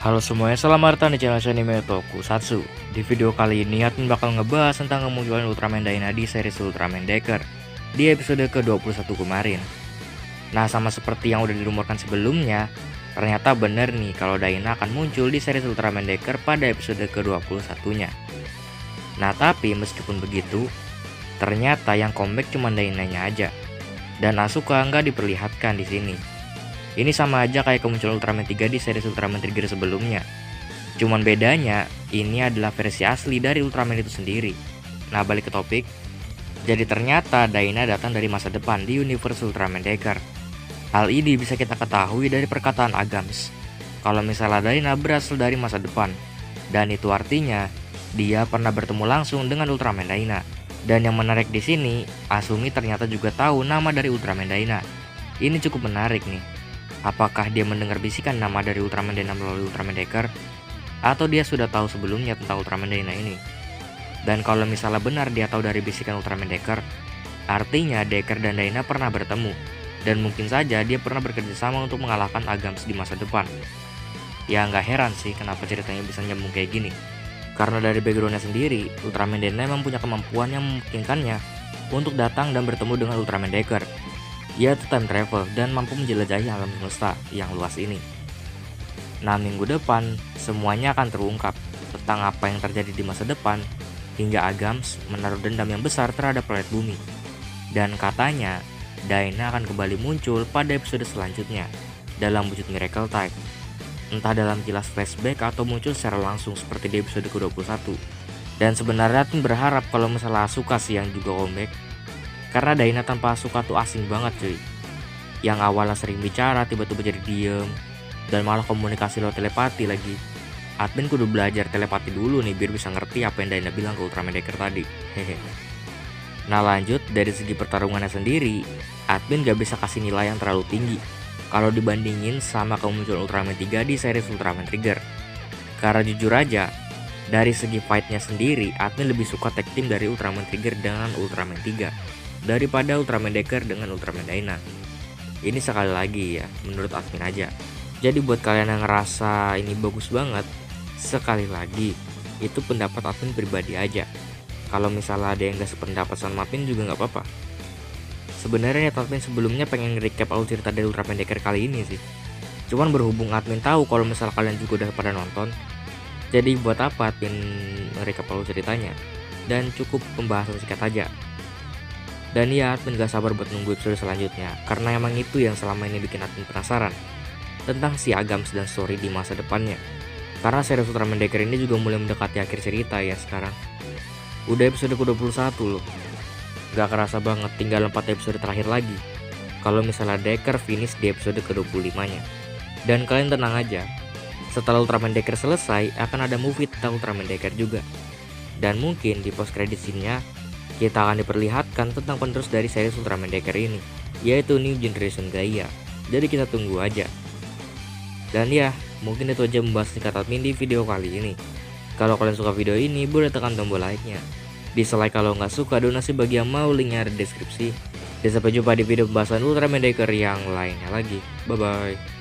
Halo semuanya, selamat datang di channel Anime Tokusatsu. Di video kali ini admin bakal ngebahas tentang kemunculan Ultraman Dyna di series Ultraman Decker di episode ke-21 kemarin. Nah, sama seperti yang udah dirumorkan sebelumnya, ternyata bener nih kalau Dyna akan muncul di series Ultraman Decker pada episode ke-21-nya. Nah, tapi meskipun begitu, ternyata yang comeback cuma Dyna-nya aja. Dan Asuka nggak diperlihatkan di sini. Ini sama aja kayak kemunculan Ultraman 3 di series Ultraman Trigger sebelumnya. Cuman bedanya, ini adalah versi asli dari Ultraman itu sendiri. Nah, balik ke topik. Jadi ternyata Dyna datang dari masa depan di universe Ultraman Decker. Hal ini bisa kita ketahui dari perkataan Agams. Kalau misalnya Dyna berasal dari masa depan. Dan itu artinya, dia pernah bertemu langsung dengan Ultraman Dyna. Dan yang menarik di sini, Asumi ternyata juga tahu nama dari Ultraman Dyna. Ini cukup menarik nih. Apakah dia mendengar bisikan nama dari Ultraman Dyna melalui Ultraman Decker? Atau dia sudah tahu sebelumnya tentang Ultraman Dyna ini? Dan kalau misalnya benar dia tahu dari bisikan Ultraman Decker, artinya Decker dan Dyna pernah bertemu. Dan mungkin saja dia pernah bekerja sama untuk mengalahkan Agams di masa depan. Ya nggak heran sih kenapa ceritanya bisa nyambung kayak gini. Karena dari backgroundnya sendiri, Ultraman Dyna memang punya kemampuan yang memungkinkannya untuk datang dan bertemu dengan Ultraman Decker, yaitu time travel dan mampu menjelajahi alam semesta yang luas ini. Nah, minggu depan semuanya akan terungkap tentang apa yang terjadi di masa depan hingga Agams menaruh dendam yang besar terhadap planet bumi. Dan katanya Dyna akan kembali muncul pada episode selanjutnya dalam wujud Miracle Type, entah dalam kilas flashback atau muncul secara langsung seperti di episode ke-21. Dan sebenarnya tim berharap kalau misalnya Asuka sih yang juga comeback, karena Dyna tanpa Asuka tuh asing banget cuy. Yang awalnya sering bicara tiba-tiba jadi diem, dan malah komunikasi lewat telepati lagi. Admin kudu belajar telepati dulu nih biar bisa ngerti apa yang Dyna bilang ke Ultraman Decker tadi. Hehe. Nah, lanjut dari segi pertarungannya sendiri, admin gak bisa kasih nilai yang terlalu tinggi kalau dibandingin sama kemunculan Ultraman 3 di series Ultraman Trigger. Karena jujur aja, dari segi fightnya sendiri, admin lebih suka tag team dari Ultraman Trigger dengan Ultraman 3 daripada Ultraman Decker dengan Ultraman Dyna. Ini sekali lagi ya, menurut admin aja. Jadi buat kalian yang ngerasa ini bagus banget, sekali lagi, itu pendapat admin pribadi aja. Kalau misalnya ada yang gak sependapat sama admin juga gak apa-apa. Sebenarnya admin sebelumnya pengen recap alur cerita dari Ultraman Decker kali ini sih. Cuman berhubung admin tahu kalau misalnya kalian juga udah pada nonton, jadi buat apa admin recap alur ceritanya. Dan cukup pembahasan singkat aja. Dan ya, admin gak sabar buat nunggu episode selanjutnya, karena emang itu yang selama ini bikin admin penasaran tentang si Agams dan story di masa depannya. Karena series Ultraman Decker ini juga mulai mendekati akhir cerita ya sekarang. Udah episode ke-21 loh. Gak kerasa banget, tinggal 4 episode terakhir lagi kalau misalnya Decker finish di episode ke-25-nya. Dan kalian tenang aja, setelah Ultraman Decker selesai akan ada movie tentang Ultraman Decker juga. Dan mungkin di post credit scene-nya kita akan diperlihatkan tentang penerus dari series Ultraman Decker ini, yaitu New Generation Gaia. Jadi kita tunggu aja. Dan ya, mungkin itu aja membahas singkat admin di video kali ini. Kalau kalian suka video ini, boleh tekan tombol like-nya. Dislike kalau nggak suka, donasi bagi yang mau, linknya ada di deskripsi. Dan sampai jumpa di video pembahasan Ultraman Decker yang lainnya lagi. Bye-bye.